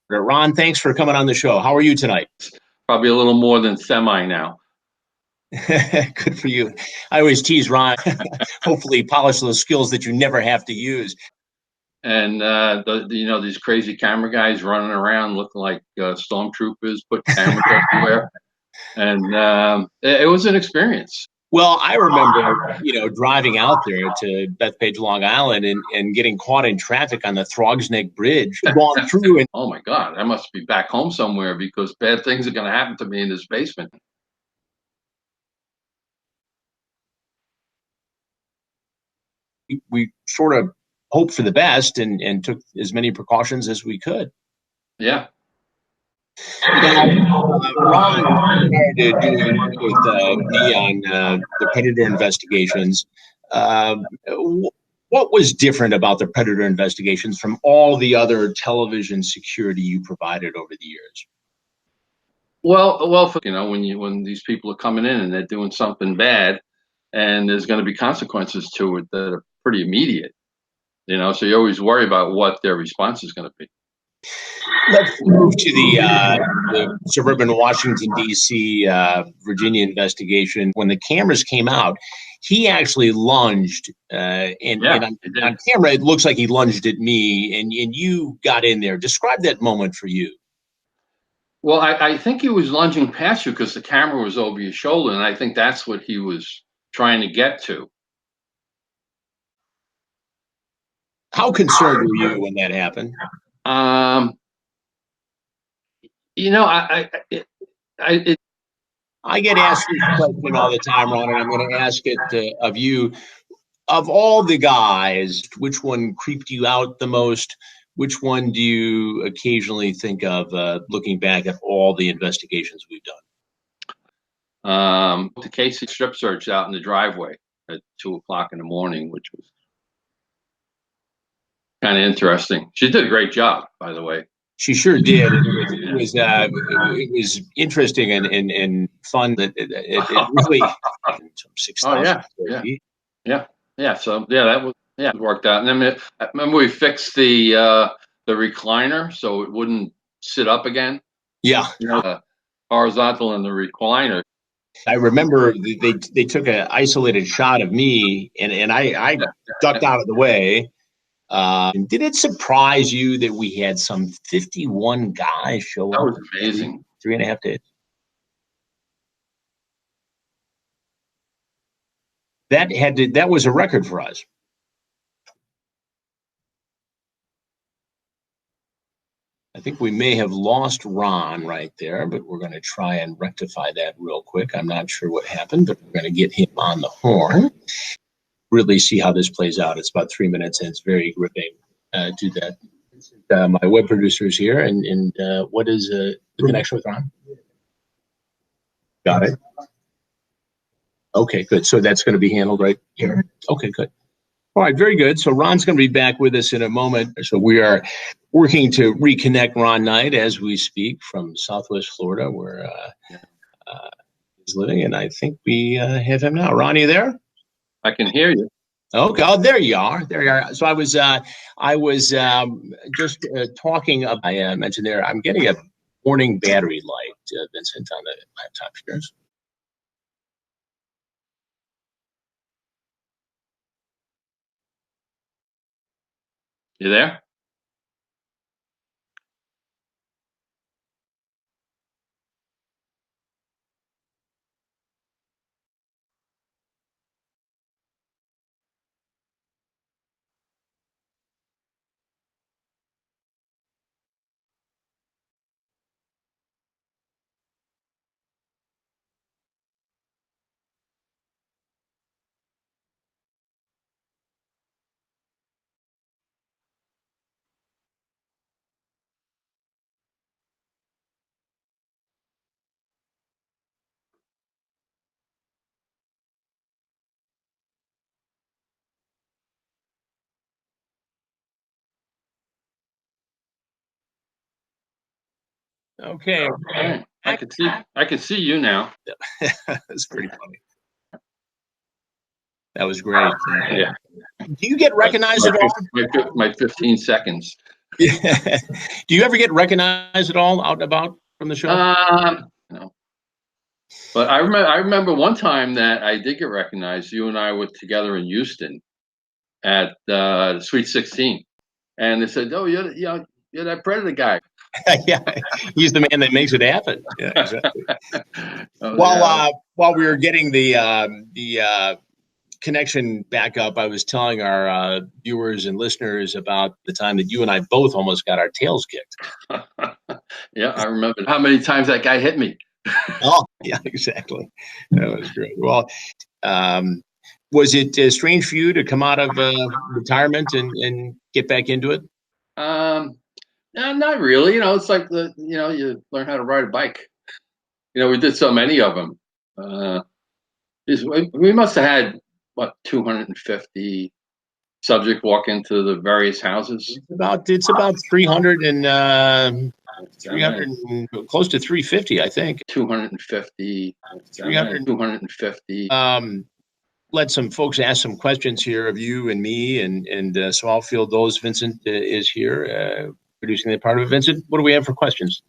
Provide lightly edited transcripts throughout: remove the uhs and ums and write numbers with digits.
Ron, thanks for coming on the show. How are you tonight? Probably a little more than semi now. Good for you. I always tease Ron, hopefully polish those skills that you never have to use. And these crazy camera guys running around looking like stormtroopers, put cameras everywhere, and it was an experience. Well, I remember, driving out there to Bethpage, Long Island, and getting caught in traffic on the Throgs Neck Bridge, going through, and Oh my God, I must be back home somewhere because bad things are going to happen to me in this basement. we sort of hoped for the best and took as many precautions as we could. Yeah. Now, Ron started doing work with me on the Predator investigations. What was different about the Predator investigations from all the other television security you provided over the years? Well, when these people are coming in and they're doing something bad, and there's going to be consequences to it that are pretty immediate. So you always worry about what their response is going to be. Let's move to the suburban Washington, D.C., Virginia investigation. When the cameras came out, he actually lunged, and on camera, it looks like he lunged at me, and you got in there. Describe that moment for you. Well, I think he was lunging past you because the camera was over your shoulder, and I think that's what he was trying to get to. How concerned were you when that happened? I get asked this question all the time, Ron, and I'm going to ask it of you. Of all the guys, which one creeped you out the most? Which one do you occasionally think of looking back at all the investigations we've done? The Casey strip search out in the driveway at 2:00 in the morning, which was kind of interesting. She did a great job, by the way. She sure did. It was interesting and fun. That it really 6,000 square feet. Yeah. So that worked out. And then I remember we fixed the recliner so it wouldn't sit up again. Yeah. Horizontal in the recliner. I remember they took an isolated shot of me and I ducked out of the way. Did it surprise you that we had some 51 guys show up? That was amazing. 3.5 days. That was a record for us. I think we may have lost Ron right there, but we're going to try and rectify that real quick. I'm not sure what happened, but we're going to get him on the horn. Really see how this plays out. It's about 3 minutes and it's very gripping. Do that. My web producer is here, and what is the connection with Ron? Got it. Okay, good. So that's going to be handled right here. Okay, good. All right, very good. So Ron's going to be back with us in a moment. So we are working to reconnect Ron Knight as we speak from Southwest Florida, where he's living, and I think we have him now. Ron, are you there? I can hear you. Okay, oh, there you are. There you are. So I was just talking. I mentioned there. I'm getting a warning battery light, Vincent, on the laptop here. You there? Okay. I can see you now. That's pretty funny. That was great. Yeah. Do you get recognized at all? My 15 seconds. Yeah. Do you ever get recognized at all out and about from the show? No. But I remember one time that I did get recognized. You and I were together in Houston at Sweet 16, and they said, "Oh, you're that Predator guy." Yeah, he's the man that makes it happen. Yeah, exactly. Oh, While yeah. while we were getting the connection back up, I was telling our viewers and listeners about the time that you and I both almost got our tails kicked. Yeah, I remember how many times that guy hit me. Oh, yeah, exactly. That was great. Well, um, was it strange for you to come out of retirement and get back into it? Um, no, not really. It's like you learn how to ride a bike. We did so many of them. Uh, we must have had what 250 subjects walk into the various houses. It's about 300 and Yeah, 300 close to 350, I think. 250, 300. 250. Let some folks ask some questions here of you and me, and so I'll field those. Vincent is here producing that part of it. Vincent, what do we have for questions?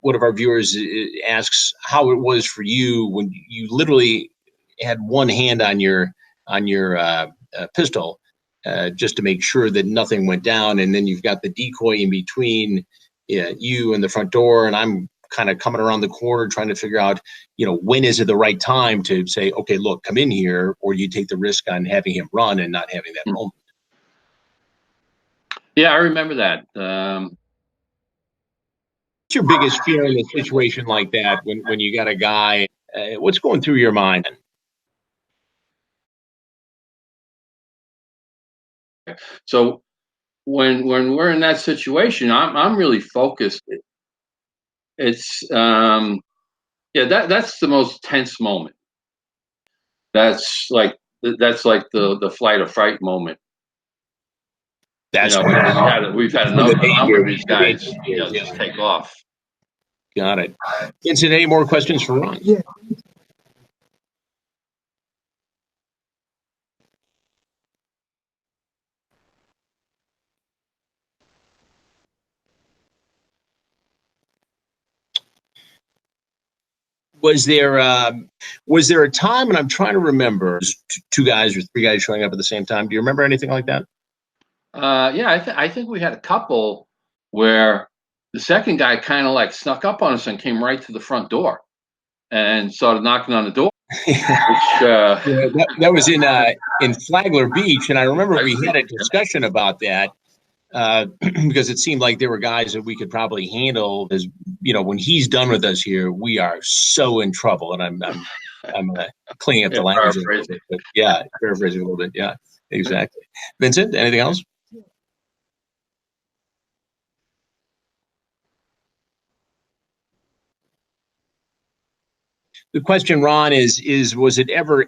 One of our viewers asks how it was for you when you literally had one hand on your pistol just to make sure that nothing went down, and then you've got the decoy in between you and the front door, and I'm kind of coming around the corner trying to figure out, when is it the right time to say, okay, look, come in here, or you take the risk on having him run and not having that moment. Yeah, I remember that. What's your biggest fear in a situation like that when you got a guy? What's going through your mind? So when we're in that situation, I'm really focused. It's yeah, that's the most tense moment. That's like the flight or fight moment. That's Because we've had a where the number of danger, these the guys, danger is. Yeah. just take off. Got it. Vincent, any more questions for Ron? Yeah. Was there a time, and I'm trying to remember, two guys or three guys showing up at the same time? Do you remember anything like that? Yeah, I think we had a couple where the second guy kind of like snuck up on us and came right to the front door and started knocking on the door. Which, Yeah, that was in Flagler Beach, and I remember we had a discussion about that because it seemed like there were guys that we could probably handle. As when he's done with us here, we are so in trouble, and I'm cleaning up the language a little bit, but yeah, paraphrasing a little bit. Yeah, exactly. Vincent, anything else? The question, Ron, is was it ever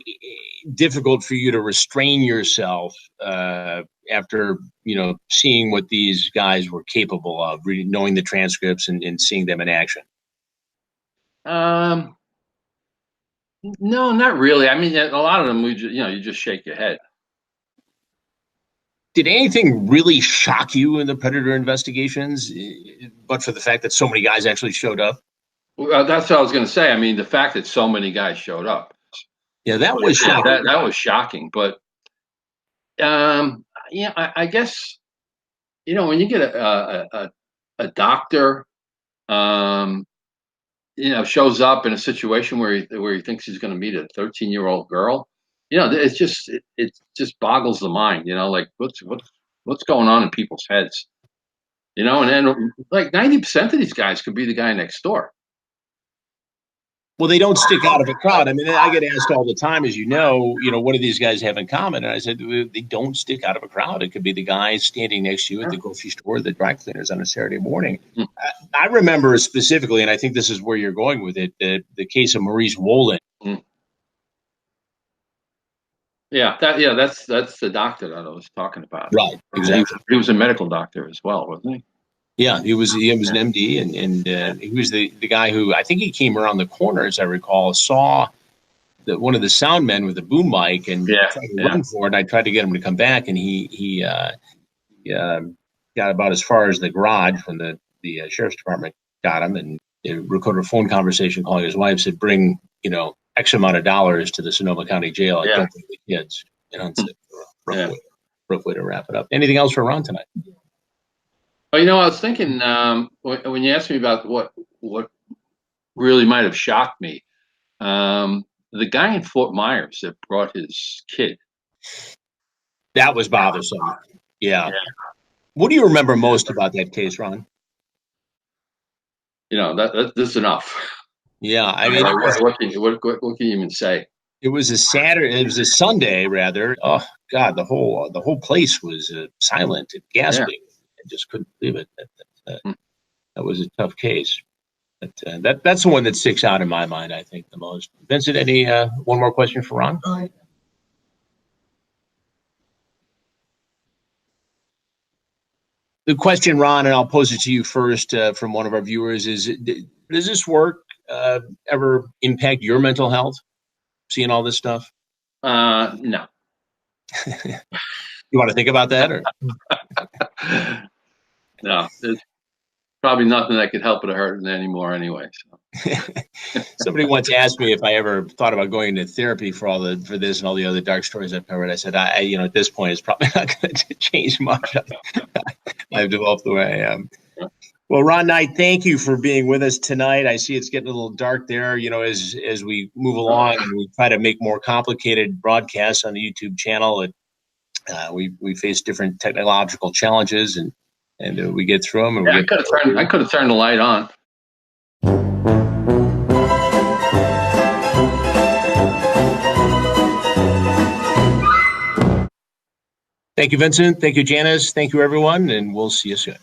difficult for you to restrain yourself after seeing what these guys were capable of, knowing the transcripts and seeing them in action? No, not really. I mean, a lot of them, you just shake your head. Did anything really shock you in the Predator investigations, but for the fact that so many guys actually showed up? Well, that's what I was going to say. I mean, the fact that so many guys showed up. Yeah, that was shocking. That was shocking. But yeah, I guess when you get a doctor, shows up in a situation where he thinks he's going to meet a 13-year-old girl, it just boggles the mind. Like what's going on in people's heads. And then like 90% of these guys could be the guy next door. Well, they don't stick out of a crowd. I mean, I get asked all the time, as what do these guys have in common? And I said, they don't stick out of a crowd. It could be the guy standing next to you at the grocery store, the dry cleaners on a Saturday morning. I remember specifically, and I think this is where you're going with it, the case of Maurice Wolin. Yeah, that's the doctor that I was talking about. Right, exactly. He was a medical doctor as well, wasn't he? Yeah, he was an MD, and he was the guy who, I think he came around the corner, as I recall, saw one of the sound men with a boom mic and Yeah, tried to yeah, run for it. I tried to get him to come back, and he got about as far as the garage when the sheriff's department got him, and they recorded a phone conversation calling his wife, said, "Bring X amount of dollars to the Sonoma County Jail. I yeah. don't think the kids." It's a Yeah. rough way to wrap it up. Anything else for Ron tonight? Oh, I was thinking when you asked me about what really might have shocked me, the guy in Fort Myers that brought his kid. That was bothersome. Yeah. Yeah. What do you remember most about that case, Ron? That's enough. Yeah, I mean, What can you even say? it was a Saturday. It was a Sunday, rather. Oh God, the whole place was silent and Yeah. gasping. I just couldn't believe it. Hmm. That was a tough case. But that's the one that sticks out in my mind, I think, the most. Vincent, any one more question for Ron? The question, Ron, and I'll pose it to you first from one of our viewers, is does this work ever impact your mental health, seeing all this stuff? No. You want to think about that? Or No. There's probably nothing that could help it or hurt it anymore anyway. So. somebody once asked me if I ever thought about going into therapy for this and all the other dark stories I've covered. I said, at this point, it's probably not going to change much. I've developed the way I am. Well, Ron Knight, thank you for being with us tonight. I see it's getting a little dark there. As we move along and we try to make more complicated broadcasts on the YouTube channel, we face different technological challenges, and we get through them. And Yeah, I could have turned the light on. Thank you, Vincent. Thank you, Janice. Thank you, everyone, and we'll see you soon.